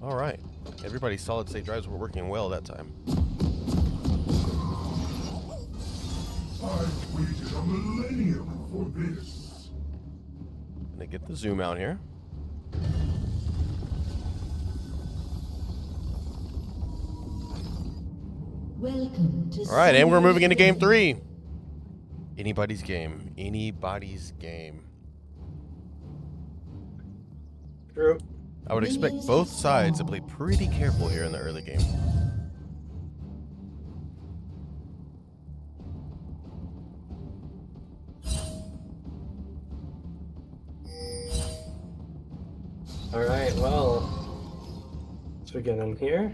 All right. Everybody's solid state drives were working well that time. I've waited a millennium for this. Gonna get the zoom out here. Welcome to All right, and we're moving into game 3. Anybody's game. Anybody's game. True. I would expect both sides to play pretty careful here in the early game. All right, well, let's begin in here.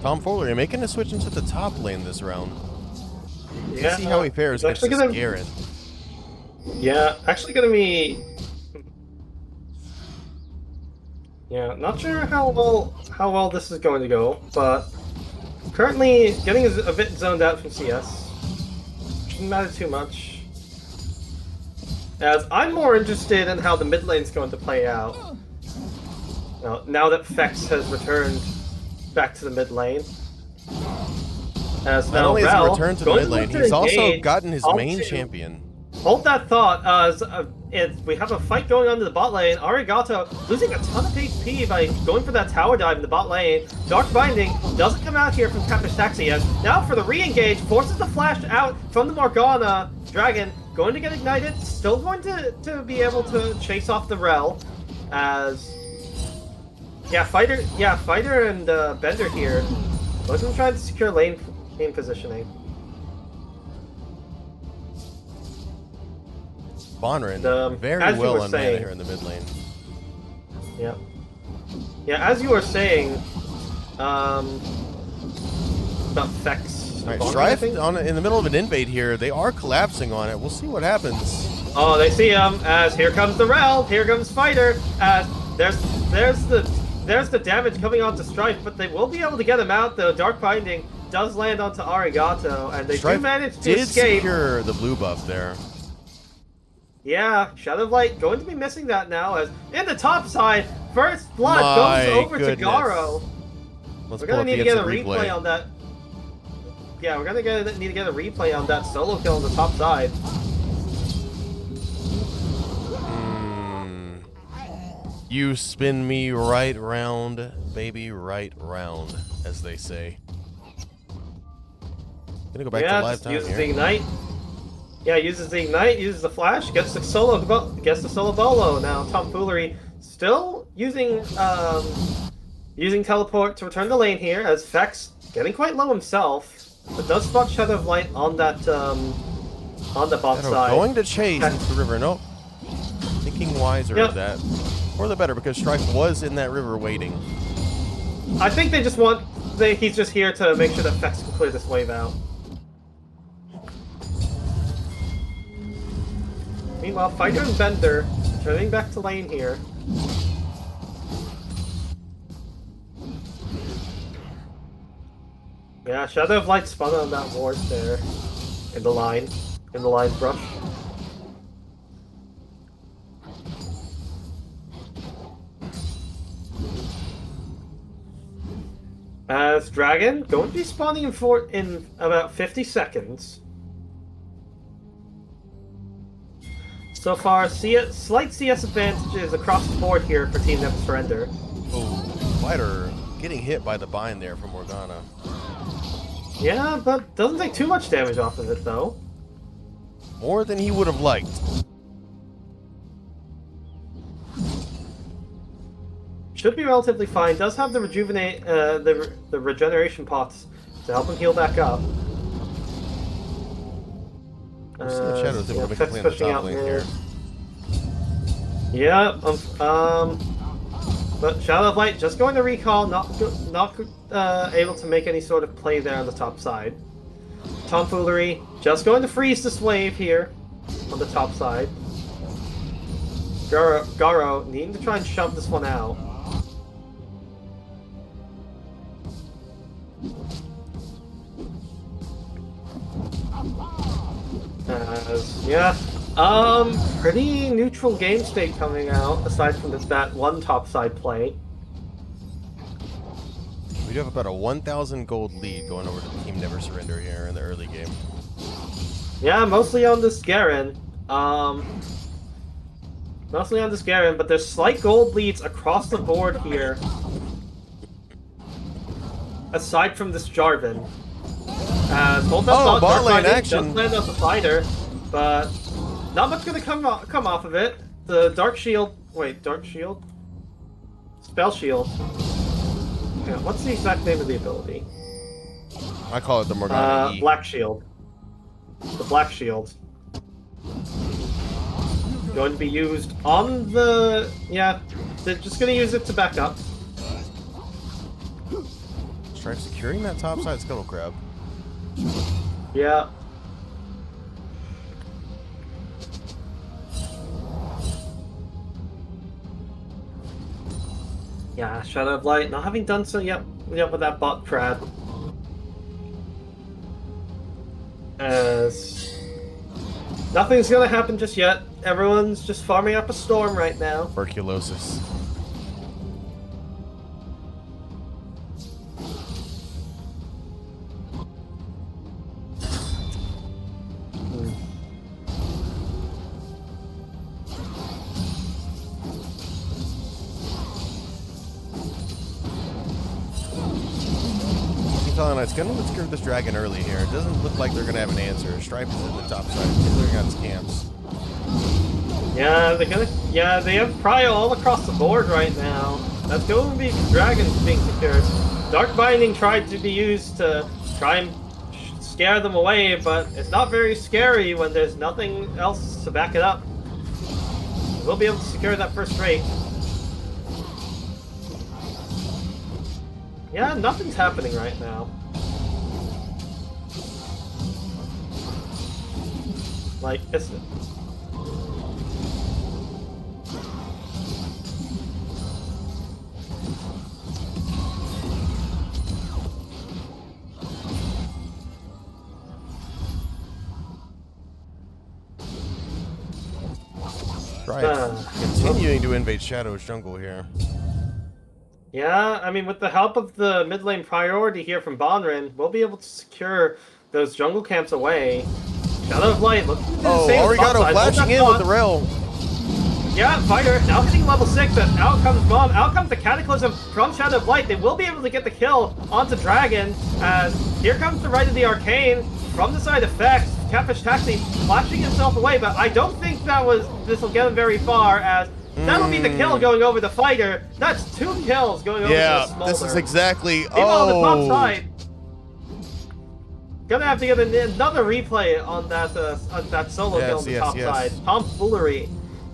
Tomfoolery making a switch into the top lane this round. Yeah, Let's see how he fares it's against actually this Garrett. Yeah, actually gonna be. Yeah, not sure how well this is going to go, but currently getting a bit zoned out from CS. Shouldn't matter too much. As I'm more interested in how the mid lane's going to play out. Now that Fex has returned back to the mid lane. As Not now only has he Rel returned to the going mid lane, to he's also engage gotten his main onto- champion. Hold that thought, as we have a fight going on in the bot lane. Arigato losing a ton of HP by going for that tower dive in the bot lane. Dark Binding doesn't come out here from Taxi yet. Now for the re-engage, forces the flash out from the Morgana. Dragon going to get ignited, still going to be able to chase off the Rel. As... Yeah, Fighter and Bender here. Both of them trying to secure lane positioning. Bonrin very as you well were on mana saying- here in the mid lane. Yeah. Yeah, as you were saying, about Fex. All right, Bonner, I Strife think? in the middle of an invade here. They are collapsing on it. We'll see what happens. Oh, they see him. As here comes the Rel. Here comes Fighter. As there's the damage coming onto Strife, but they will be able to get him out. The Dark Binding does land onto Arigato, and they Strife do manage to did escape. secure the blue buff there. Yeah, Shadow of Light going to be missing that now. As in the top side, first blood My goes over goodness. to Garo. Let's We're pull gonna up need the to get a instant replay on that. Yeah, we're gonna need to get a replay on that solo kill on the top side. You spin me right round, baby, right round, as they say. Gonna go back to live just time uses here. the ignite. Yeah, uses the ignite, uses the flash, gets the solo bolo. Now Tomfoolery still using teleport to return the lane here, as Fex getting quite low himself, but does spot Shadow of Light on that on the bot Shadow side. going to chase into the river. Nope. Thinking wiser Yep. of that. Or the better, because Strife was in that river waiting. I think they just he's just here to make sure that Fex can clear this wave out. Meanwhile, Fighter and Bender turning back to lane here. Yeah, Shadow of Light spun on that ward there. In the line brush. As Dragon going to be spawning in about 50 seconds. So far, slight CS advantages across the board here for Team Never Surrender. Oh, Fighter getting hit by the bind there from Morgana. Yeah, but doesn't take too much damage off of it, though. More than he would have liked. Should be relatively fine. Does have the rejuvenate, the regeneration pots to help him heal back up. We'll see if Shadow's able to make a Fex play on the pushing top out lane here. here. Yeah, but Shadow of Light just going to recall, not able to make any sort of play there on the top side. tomfoolery. Just going to freeze this wave here on the top side. Garo needing to try and shove this one out. Yeah. Pretty neutral game state coming out, aside from that one topside play. We do have about a 1,000 gold lead going over to Team Never Surrender here in the early game. Yeah, mostly on this Garen. Mostly on this Garen, but there's slight gold leads across the board here. Aside from this Jarvan. Bot lane action. Does land on the fighter, but not much gonna come off of it. The Dark Shield. Wait, Dark Shield? Spell Shield. Yeah, what's the exact name of the ability? I call it the Morgana E. Black Shield. The Black Shield. Going to be used on the... Yeah, they're just going to use it to back up. Stripe securing that topside Scuttle Crab. Yeah. Yeah, Shadow of Light, not having done so yet with that bot crab. As nothing's gonna happen just yet. Everyone's just farming up a storm right now. Tuberculosis. It's gonna screw this dragon early here. It doesn't look like they're gonna have an answer. Stripe is in the top side, clearing out his camps. Yeah, they have Prio all across the board right now. That's going to be dragons being secured. Dark Binding tried to be used to try and scare them away, but it's not very scary when there's nothing else to back it up. We'll be able to secure that first rate. Yeah, nothing's happening right now. Like, it's... Right. Continuing to invade Shadow's jungle here. Yeah, I mean, with the help of the mid lane priority here from Bonrin, we'll be able to secure those jungle camps away. Shadow of Light looking to do the same. Arigato flashing in with the rail. Yeah, fighter now hitting level 6, but out comes Bomb, out comes the Cataclysm from Shadow of Light. They will be able to get the kill onto Dragon, and here comes the Rite of the Arcane from the side effects. Catfish Taxi flashing himself away, but I don't think this will get him very far, as that'll be the kill going over the fighter. That's 2 kills going over the Smolder. This is exactly... Meanwhile, on the top side, gonna have to get another replay on that solo kill on the top side. Tomfoolery,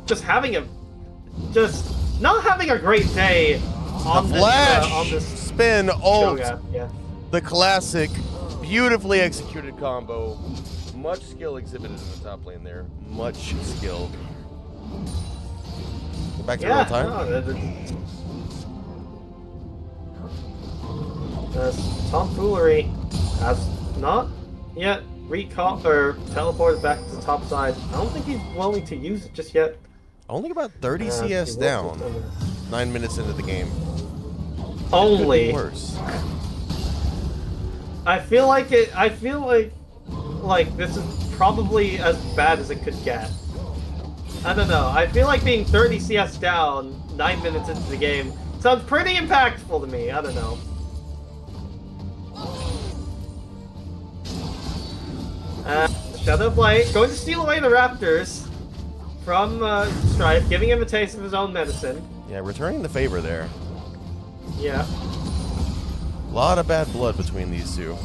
just not having a great day on the this, flash spin ult. Yeah. The classic, beautifully executed combo. Much skill exhibited in the top lane there. Much skill. Go back to real time. Tomfoolery has not yet teleported back to the top side. I don't think he's willing to use it just yet. Only about 30 CS down. 9 minutes into the game. Only. Could be worse. I feel like this is probably as bad as it could get. I don't know. I feel like being 30 CS down 9 minutes into the game sounds pretty impactful to me. I don't know. Shadow of Light going to steal away the Raptors from Stripe, giving him a taste of his own medicine. Yeah, returning the favor there. Yeah. A lot of bad blood between these two.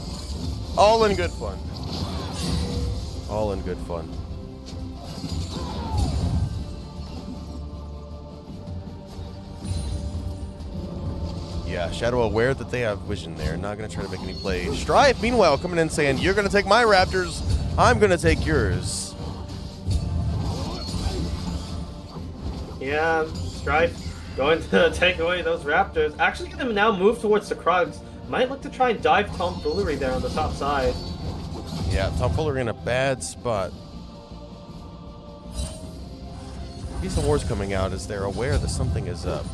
All in good fun. All in good fun. Yeah, Shadow aware that they have vision there. Not going to try to make any plays. Strife, meanwhile, coming in saying, you're going to take my Raptors. I'm going to take yours. Yeah, Strife going to take away those Raptors. Actually going to now move towards the Krugs. Might look to try and dive Tomfoolery there on the top side. Yeah, Tomfoolery in a bad spot. Piece of War's coming out as they're aware that something is up.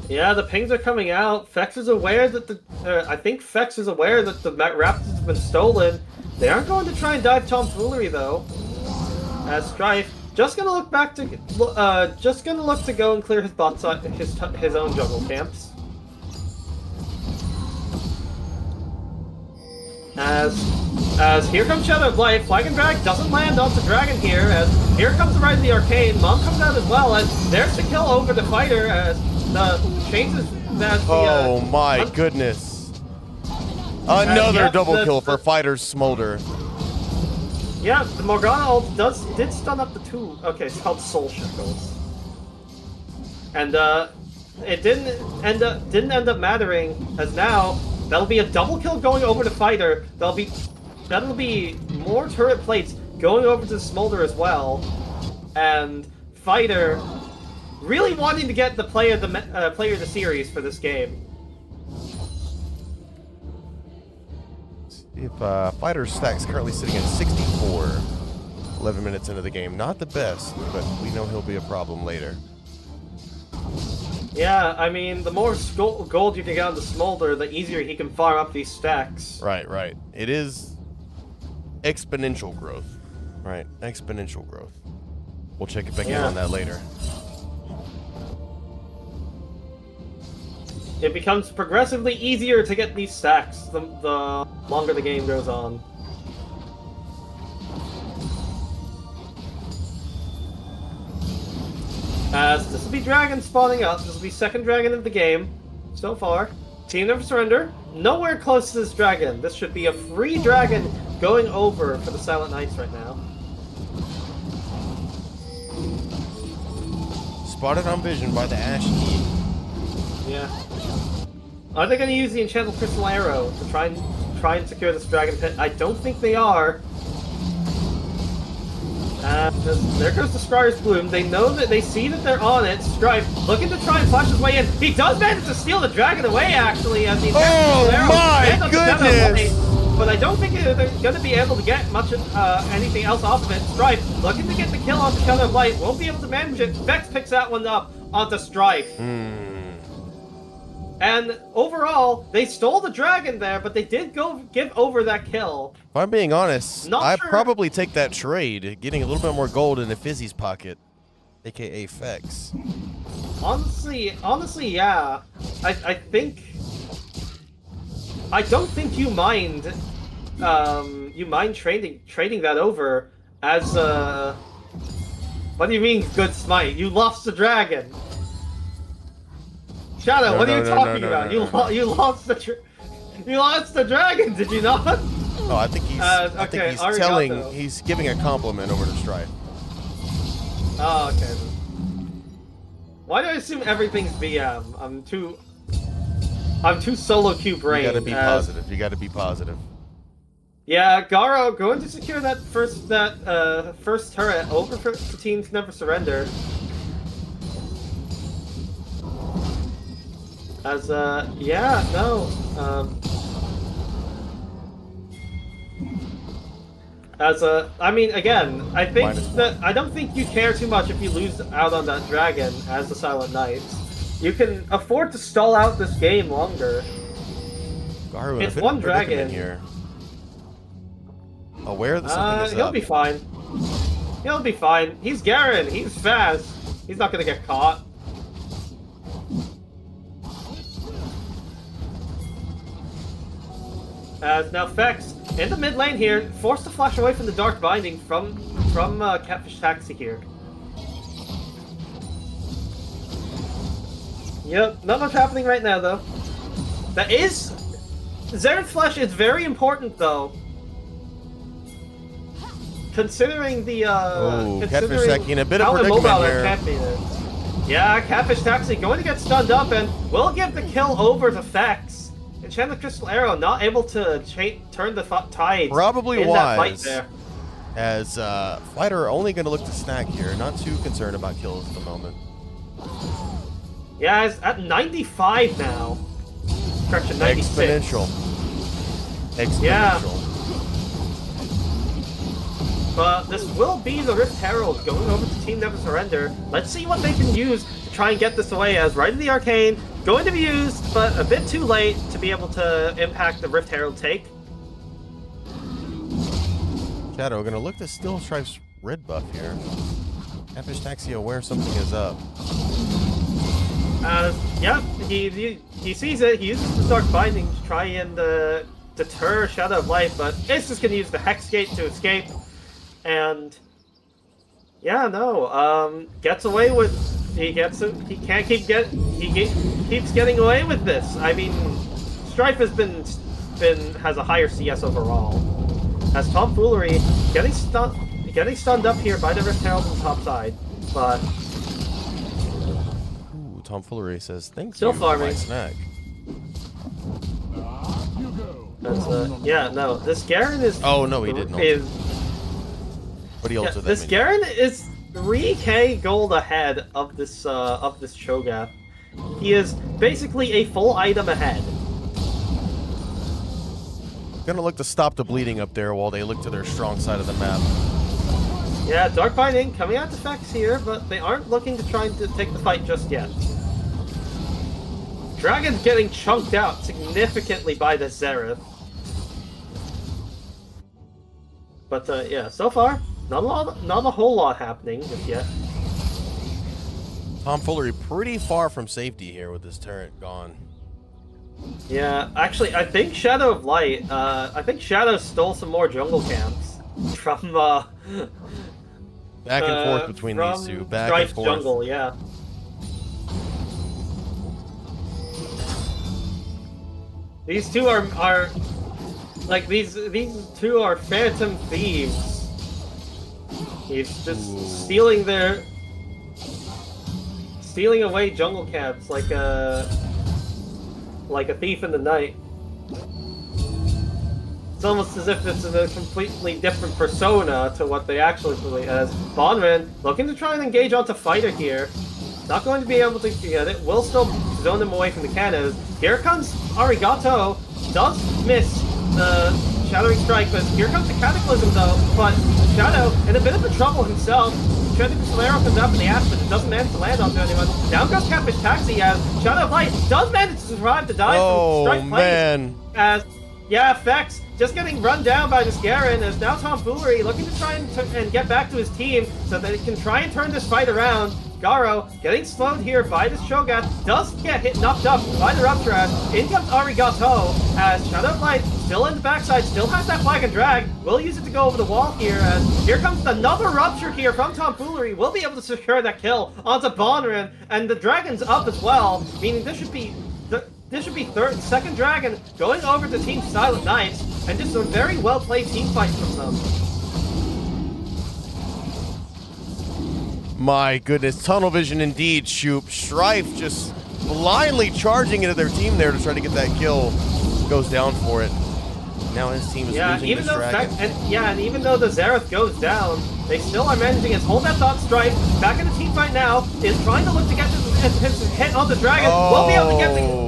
Yeah, the pings are coming out. Fex is aware that I think Fex is aware that the Raptors have been stolen. They aren't going to try and dive Tomfoolery though. As Strife just gonna look back to, just gonna look to go and clear his bot side, his own jungle camps. As here comes Shadow of Light, Flag and Drag doesn't land onto Dragon here, as here comes the Rise of the Arcane, Mom comes out as well, as there's the kill over the fighter, as the changes that the, oh my goodness. Another yep, double kill for Fighter's Smolder. Yeah, the Morgana ult did stun up the two. Okay, it's called Soul Shackles. And it didn't end up mattering, as now that'll be a double kill going over to Fighter. That'll be more turret plates going over to Smolder as well, and Fighter really wanting to get the player of the series for this game. If Fighter's stack's currently sitting at 64, 11 minutes into the game. Not the best, but we know he'll be a problem later. Yeah, I mean, the more gold you can get on the Smolder, the easier he can farm up these stacks. Right, right. It is exponential growth. Right, exponential growth. We'll check it back in on that later. It becomes progressively easier to get these stacks the longer the game goes on. As this will be Dragon spawning up. This will be second Dragon of the game so far. Team Never Surrender. Nowhere close to this Dragon. This should be a free Dragon going over for the Silent Knights right now. Spotted on vision by the Ash Key. Yeah. Are they going to use the Enchanted Crystal Arrow to try and secure this Dragon Pit? I don't think they are. There goes the Scryer's Bloom. They know that they see that they're on it. Strife looking to try and flash his way in. He does manage to steal the Dragon away, actually, as he my goodness! But I don't think they're going to be able to get much anything else off of it. Strife looking to get the kill on the Shadow of Light. Won't be able to manage it. Vex picks that one up onto Strife. And overall, they stole the Dragon there, but they did give over that kill. If I'm being honest, I'd sure. probably take that trade, getting a little bit more gold in a Fizzy's pocket, aka Fex. Honestly, yeah. I don't think you mind trading that over as what do you mean good smite? You lost the Dragon. Shadow, what are you talking about? You lost the Dragon, did you not? Oh, I think he's he's giving a compliment over to Strife. Oh, okay. Why do I assume everything's BM? I'm too solo queue brain. You gotta be positive. You gotta be positive. Yeah, Garo going to secure that first turret over for Teams Never Surrender. As yeah, no. I mean, again, I think that I don't think you care too much if you lose out on that Dragon as the Silent Knights. You can afford to stall out this game longer. Garu, it's one Dragon here. Aware that something is he'll up. be fine. He'll be fine. He's Garen. He's fast. He's not gonna get caught. As now Fex in the mid lane here, forced to flash away from the Dark Binding from Catfish Taxi here. Yep, not much happening right now though. That is Xerath Flash is very important though. Considering the Catfish Taxi in a bit of predicament here. Champion is. Yeah, Catfish Taxi going to get stunned up and will give the kill over to Fex. Enchanted Crystal Arrow not able to turn the tide Probably in that fight wise, there. as Fighter only going to look to snag here. Not too concerned about kills at the moment. Yeah, it's at 95 now. Correction, 96. Exponential. Yeah. But this will be the Rift Herald going over to Team Never Surrender. Let's see what they can use to try and get this away, as right in the Arcane, going to be used, but a bit too late to be able to impact the Rift Herald take. Shadow going to look to steal Strife's red buff here. Catfish Taxi aware something is up. Yeah, he sees it. He uses the Dark Binding to try and deter Shadow of Light, but it's just going to use the Hex Gate to escape. And yeah, no, gets away with. He keeps getting away with this. I mean, Strife has has a higher CS overall. As Tomfoolery getting stunned up here by the Rift Herald on the top side, but Tomfoolery says thanks. Still you farming. for my snack. Yeah, no, this Garen is. Oh no, he didn't. But he ulted this Garen is 3k gold ahead of this Cho'Gath. He is basically a full item ahead. Gonna look to stop the bleeding up there while they look to their strong side of the map. Yeah, Dark Binding coming out to Fex here, but they aren't looking to try to take the fight just yet. Dragon's getting chunked out significantly by the Xerath. But yeah, so far, not a whole lot happening just yet. Tomfoolery pretty far from safety here with this turret gone. Yeah, actually, I think Shadow of Light, I think Shadow stole some more jungle camps from, back and forth between these two. Back Strife's and forth. jungle, yeah. These two are like these two are phantom thieves. He's just stealing away jungle camps like a thief in the night. It's almost as if it's in a completely different persona to what they actually play as. Bonman looking to try and engage onto Fighter here. Not going to be able to get it. Will still zone him away from the cannons. Here comes Arigato. Does miss the Shattering Strike, but here comes the Cataclysm though. But Shadow in a bit of a trouble himself. Trying to Solero comes up in the ass, but it doesn't manage to land onto anyone. Down goes Catfish Taxi as Shadow of Light does manage to survive to die from Strike man. As yeah, Fex just getting run down by this Garen as now Tomfoolery looking to try and get back to his team so that he can try and turn this fight around. Garo getting slowed here by this Cho'Gath, does get knocked up by the Rupture as in comes Arigato as Shadow of Light still in the backside, still has that flag and drag, will use it to go over the wall here as here comes another Rupture here from Tomfoolery, will be able to secure that kill onto Bonrin, and the Dragon's up as well, meaning this should be second Dragon going over to Team Silent Knights, and just a very well played team fight from them. My goodness, tunnel vision indeed, Shoop. Strife just blindly charging into their team there to try to get that kill. Goes down for it. Now his team is losing even this though dragon. and even though the Xerath goes down, they still are managing to hold that thought. Strife back in the team fight now is trying to look to get his hit on the dragon. Won't be able to get the.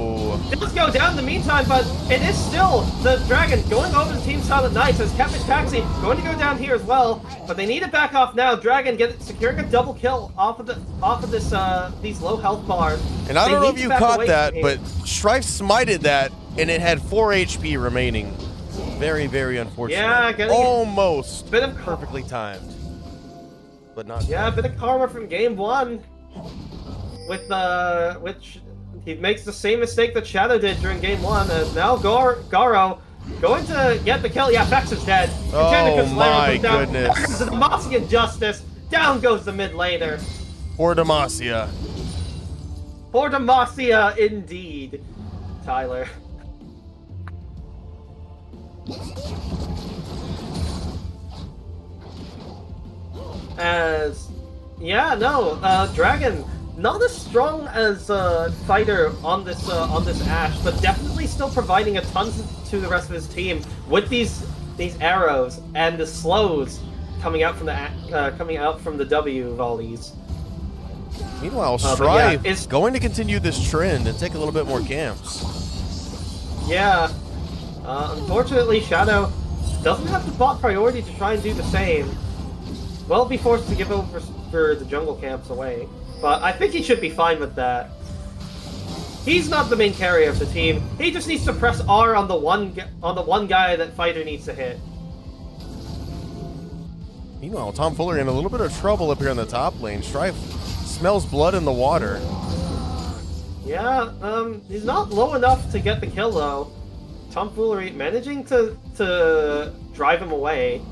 Let's go down in the meantime, but it is still the Dragon going over to Team Silent Knights as Catfish Taxi going to go down here as well, but they need to back off now. Dragon securing a double kill off of this these low health bars. And I don't know if you caught that, but Strife smited that, and it had 4 HP remaining. Very, very unfortunate. Yeah, almost bit of perfectly timed, but not. Yeah, a bit of karma from game 1 with which. He makes the same mistake that Shadow did during game 1, as now Garo going to get the kill. Yeah, Fex is dead. Oh my goodness. The Demacian Justice. Down goes the mid laner. Poor Demacia. Poor Demacia, indeed. Tyler. As... Yeah, no, Dragon not as strong as Fighter on this Ashe, but definitely still providing a ton to the rest of his team with these arrows and the slows coming out from the W volleys. Meanwhile, Strife yeah, is going to continue this trend and take a little bit more camps. Yeah. Unfortunately, Shadow doesn't have the bot priority to try and do the same. Will be forced to give over for the jungle camps away, but I think he should be fine with that. He's not the main carrier of the team. He just needs to press R on the one guy that Fighter needs to hit. Meanwhile, Tomfoolery in a little bit of trouble up here in the top lane. Strife smells blood in the water. Yeah, he's not low enough to get the kill though. Tomfoolery managing to drive him away.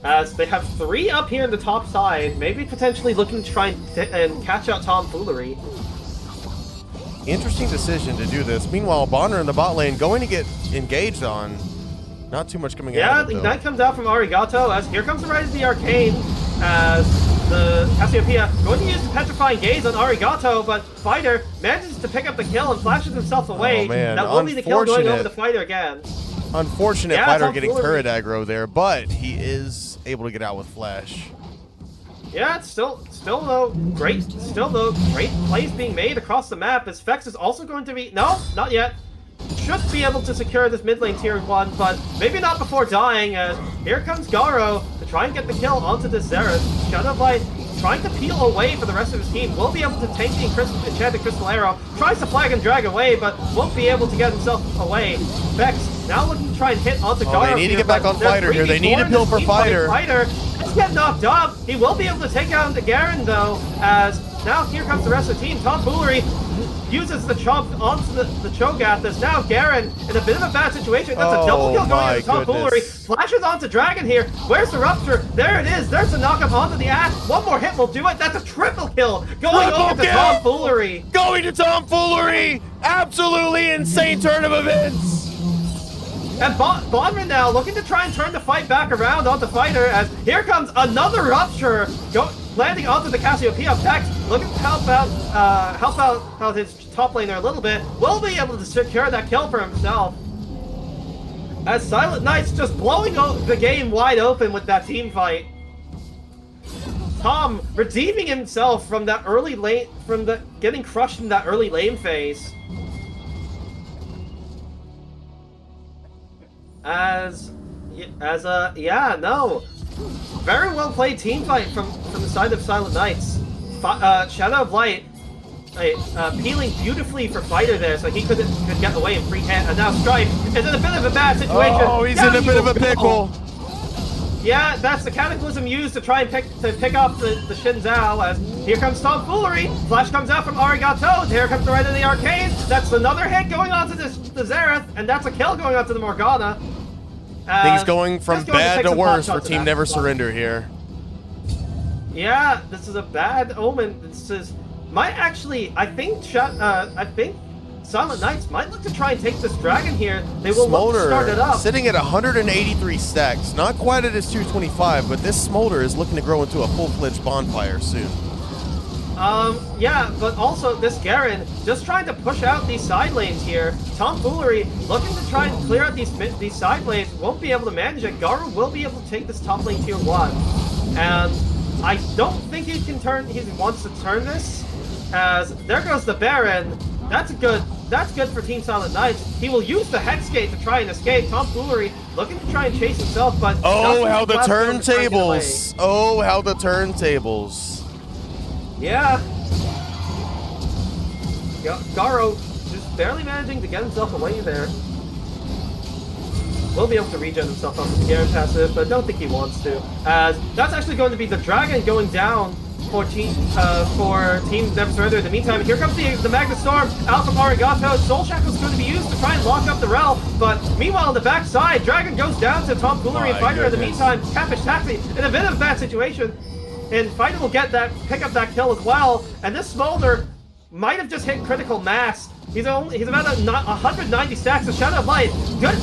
As they have 3 up here in the top side, maybe potentially looking to try and catch out Tomfoolery. Interesting decision to do this. Meanwhile, Bonner in the bot lane going to get engaged on. Not too much coming out Yeah, of it, the though. Ignite comes out from Arigato as here comes the Rise of the Arcane. As the Cassiopeia going to use the Petrifying Gaze on Arigato, but Fighter manages to pick up the kill and flashes himself away. Oh, man. That will be the kill going over Unfortunate. the Fighter again. Unfortunate Yeah, Fighter getting Tomfoolery. turret aggro there, but he is able to get out with Flash. Yeah, it's still though great plays being made across the map. As Vex is also going to be not yet. Should be able to secure this mid lane tier 1, but maybe not before dying. As here comes Garo to try and get the kill onto this Xerath. Shadow of Light trying to peel away for the rest of his team. Will be able to tank the enchanted crystal arrow. Tries to flag and drag away, but won't be able to get himself away. Vex now looking to try and hit onto Garo. They need to here, get back but on there's Fighter here. They 3v4 need to in peel this for team fight. Fighter. Fighter is getting knocked up. He will be able to take out the Garen though, as now here comes the rest of the team. Tomfoolery uses the chomp onto the Cho'Gath. There's now Garen in a bit of a bad situation. That's a double kill going into Tomfoolery. Flashes onto Dragon here. Where's the Rupture? There it is. There's the knockup onto the Ashe. One more hit will do it. That's a triple kill going over to Tomfoolery. Going to Tomfoolery! Absolutely insane turn of events! And Bondman now looking to try and turn the fight back around onto Fighter as here comes another Rupture landing onto the Cassiopeia. Vex looking to help out his top laner a little bit. Will be able to secure that kill for himself. As Silent Knight's just blowing the game wide open with that team fight. Tom redeeming himself from that early lane, getting crushed in that early lane phase. Very well played team fight from the side of Silent Knights. Shadow of Light peeling beautifully for Fighter there, so he could get away in free hit. And now Strife is in a bit of a bad situation. Oh, he's in a bit of a pickle. Yeah, that's the Cataclysm used to try and pick off the Xin Zhao. As here comes Tomfoolery. Flash comes out from Arigato. Here comes the Rise of the Arcane. That's another hit going on to the Xerath, and that's a kill going on to the Morgana. Things going from bad to worse for Team Never Surrender here. Yeah, this is a bad omen. This is I think Silent Knights might look to try and take this dragon here. They will look to start it up. Sitting at 183 stacks, not quite at his 225, but this Smolder is looking to grow into a full-fledged bonfire soon. Yeah, but also this Garen just trying to push out these side lanes here. Tomfoolery looking to try and clear out these side lanes, won't be able to manage it. Garu will be able to take this top lane tier 1. And I don't think he wants to turn this, as there goes the Baron. That's good for Team Silent Knights. He will use the Hex Gate to try and escape. Tomfoolery looking to try and chase himself, but oh, how the turntables! Oh, how the turntables! Yeah. Garo just barely managing to get himself away there. Will be able to regen himself off the Garen passive, but I don't think he wants to. As that's actually going to be the dragon going down for Team Never Surrender. In the meantime, here comes the Magna Storm out from Arigato. Soul Shackle is going to be used to try and lock up the Rel, but meanwhile on the backside, Dragon goes down to Tomfoolery and Fighter. In the meantime, Catfish Taxi in a bit of a bad situation, and Fighter will pick up that kill as well. And this Smolder might have just hit critical mass. He's about 190 stacks. The Shadow of Light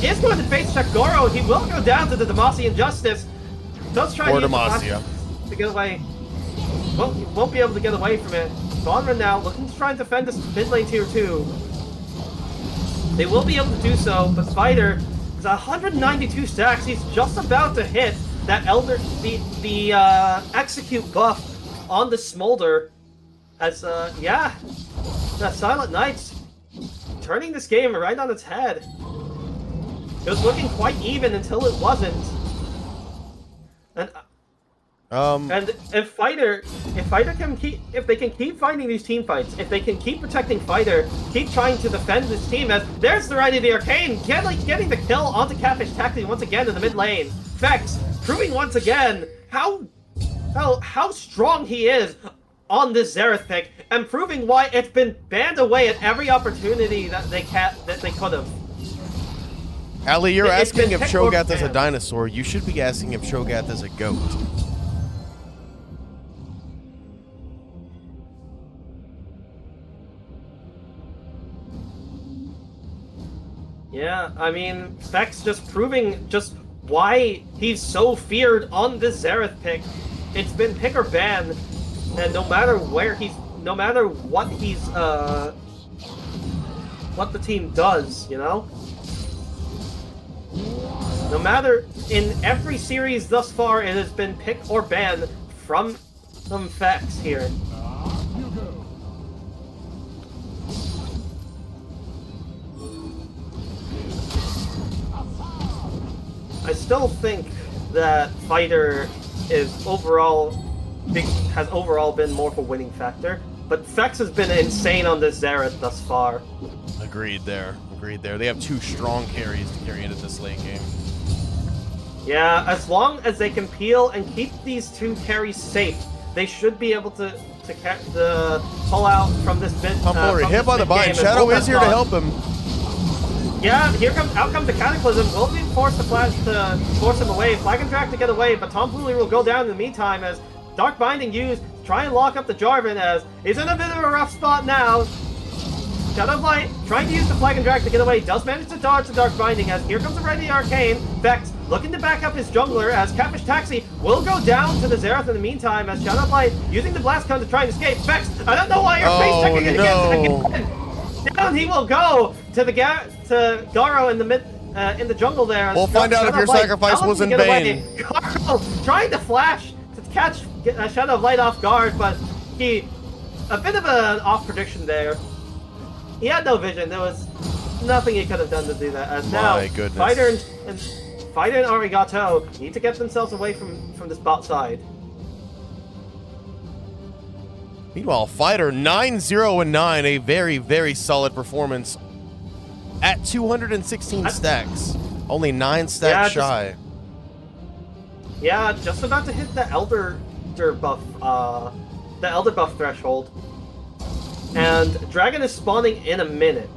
is going to face check Goro. He will go down to the Demacian Justice. Does try to use the flash to get away. he won't be able to get away from it. Bonren now looking to try and defend this mid lane tier 2. They will be able to do so, but Spider is 192 stacks. He's just about to hit that the execute buff on the Smolder. As yeah, that Silent Knights turning this game right on its head. It was looking quite even until it wasn't. And if they can keep finding these team fights, if they can keep protecting Fighter, keep trying to defend this team, as there's the Rite of the Arcane, getting the kill onto Catfish Taxi once again in the mid lane. Vex proving once again how strong he is on this Xerath pick, and proving why it's been banned away at every opportunity that they could have. Ali, you're asking if picked or Cho'Gath is a banned. dinosaur. You should be asking if Cho'Gath is a goat. Yeah, I mean, Vex just proving just why he's so feared on this Xerath pick. It's been pick or ban, and no matter what the team does, you know? No matter, in every series thus far, it has been pick or ban from Vex here. I still think that Fighter has overall been more of a winning factor, but Vex has been insane on this Xerath thus far. Agreed there. They have two strong carries to carry into this late game. Yeah, as long as they can peel and keep these two carries safe, they should be able to pull out from this bit. Hit by the bind. Shadow is here to help him. Yeah, out comes the Cataclysm. Will be forced to force him away. Flag and Drac to get away, but Tomfoolery will go down in the meantime as Dark Binding used to try and lock up the Jarvan, as he's in a bit of a rough spot now. Shadow of Light trying to use the Flag and Drac to get away, does manage to dodge the Dark Binding, as here comes the Rite of the Arcane. Vex looking to back up his jungler, as Catfish Taxi will go down to the Xerath in the meantime, as Shadow of Light using the Blast Cone to try and escape. Vex, I don't know why you're face checking it again. Down he will go to Garo in the jungle there. We'll find out if your sacrifice was in vain. Garo trying to flash to catch Shadow of Light off guard, but a bit of an off prediction there. He had no vision. There was nothing he could have done to do that. As now, Fighter and Arigato need to get themselves away from this bot side. Meanwhile, Fighter 9-0-9, a very, very solid performance at 216 stacks. Only 9 stacks shy. Just about to hit the Elder buff threshold. And Dragon is spawning in a minute.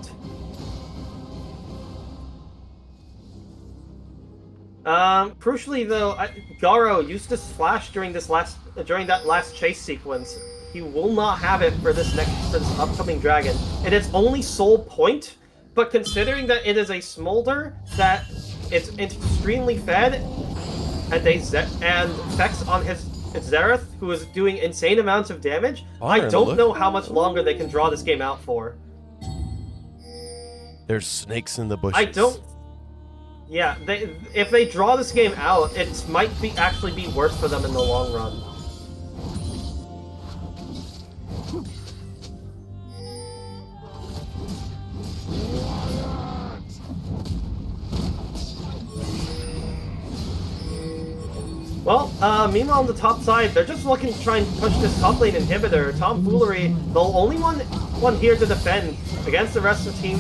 Crucially though, Garo used his flash during that last chase sequence. He will not have it for this upcoming dragon. It is only soul point, but considering that it is a smolder that it's extremely fed, and Vex on his Xerath, who is doing insane amounts of damage, I don't know how much longer they can draw this game out for. There's snakes in the bushes. I don't. Yeah, if they draw this game out, it might actually be worse for them in the long run. Well, meanwhile on the top side, they're just looking to try and push this top lane inhibitor. Tomfoolery, the only one here to defend against the rest of the team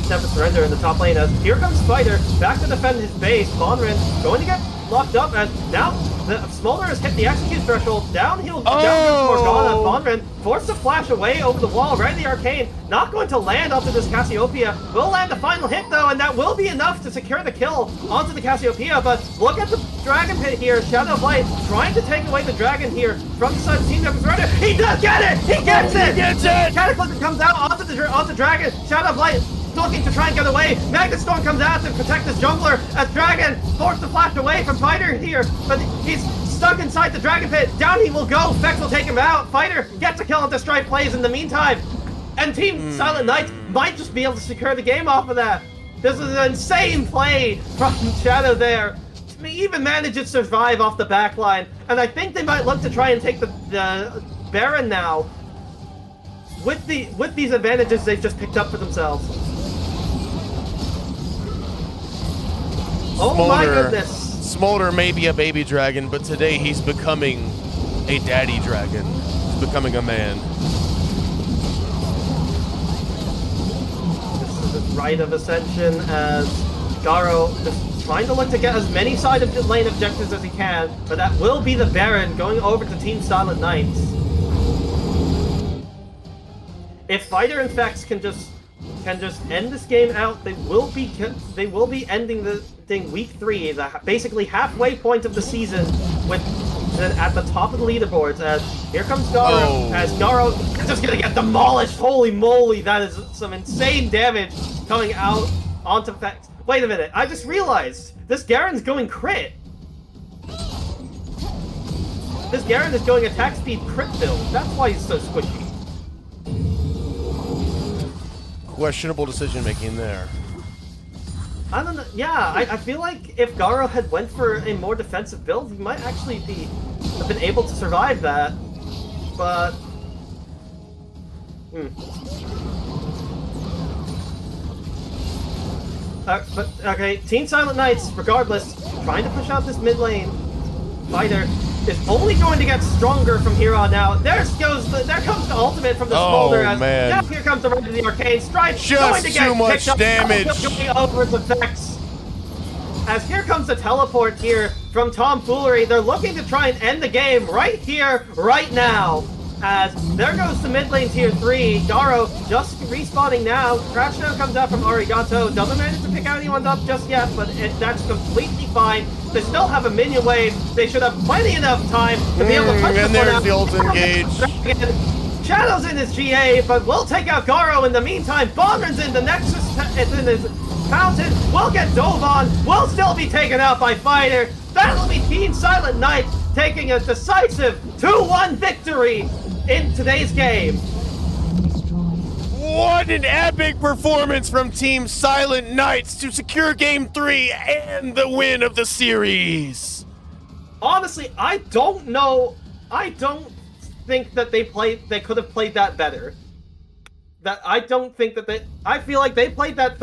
Never Surrender in the top lane, as here comes Spider, back to defend his base. Bonren going to get locked up, and now the Smolder has hit the execute threshold. Downhill down Morgana. Bonren forced to flash away over the wall, right in the arcane. Not going to land onto this Cassiopeia. Will land the final hit though, and that will be enough to secure the kill onto the Cassiopeia. But look at the Dragon Pit here. Shadow of Light trying to take away the Dragon here from the side of Team Never Surrender. He does get it! He gets it! He gets it! Cataclysm comes out onto Dragon. Shadow of Light looking to try and get away. Magnet Storm comes out to protect his jungler as Dragon forced to flash away from Fighter here, but he's stuck inside the Dragon Pit. Down he will go. Vex will take him out. Fighter gets a kill into Strife plays in the meantime. And Team Silent Knights might just be able to secure the game off of that. This is an insane play from Shadow there. He even managed to survive off the backline. And I think they might look to try and take the Baron now. With these advantages they've just picked up for themselves. Oh my goodness. Smolder may be a baby dragon, but today he's becoming a daddy dragon. He's becoming a man. This is the Rite of Ascension as Garo is trying to look to get as many side of lane objectives as he can, but that will be the Baron going over to Team Silent Knights. If Fighter and Vex can just end this game out, they will be ending the thing week 3, basically halfway point of the season, with at the top of the leaderboards. As here comes Garo, as Garo is just gonna get demolished. Holy moly, that is some insane damage coming out onto Vex. Wait a minute, I just realized this Garen's going crit. This Garen is going attack speed crit build. That's why he's so squishy. Questionable decision making there. I don't know. Yeah, I feel like if Garo had went for a more defensive build, he might actually have been able to survive that. But but okay, Team Silent Knights, regardless, trying to push out this mid lane. Fighter is only going to get stronger from here on out. There comes the ultimate from the Smolder. Oh, man. Now here comes the Rise of the Arcane. Strife Just going to get too much damage. Going over the Vex. As here comes the teleport here from Tomfoolery. They're looking to try and end the game right here, right now. As there goes the mid lane tier 3. Garo just respawning now. Crash now comes out from Arigato. Doesn't manage to pick anyone up just yet, but that's completely fine. They still have a minion wave. They should have plenty enough time to be able to punch and this one there's out. the ult engage. Shadow's in his GA, but we'll take out Garo in the meantime. Bonran's in the Nexus, it's in his fountain. We'll get dove on. We'll still be taken out by Fighter. That'll be Team Silent Knight taking a decisive 2-1 victory in today's game. What an epic performance from Team Silent Knights to secure Game 3 and the win of the series. Honestly, I don't know. I don't think that they could have played that better. I feel like they played that third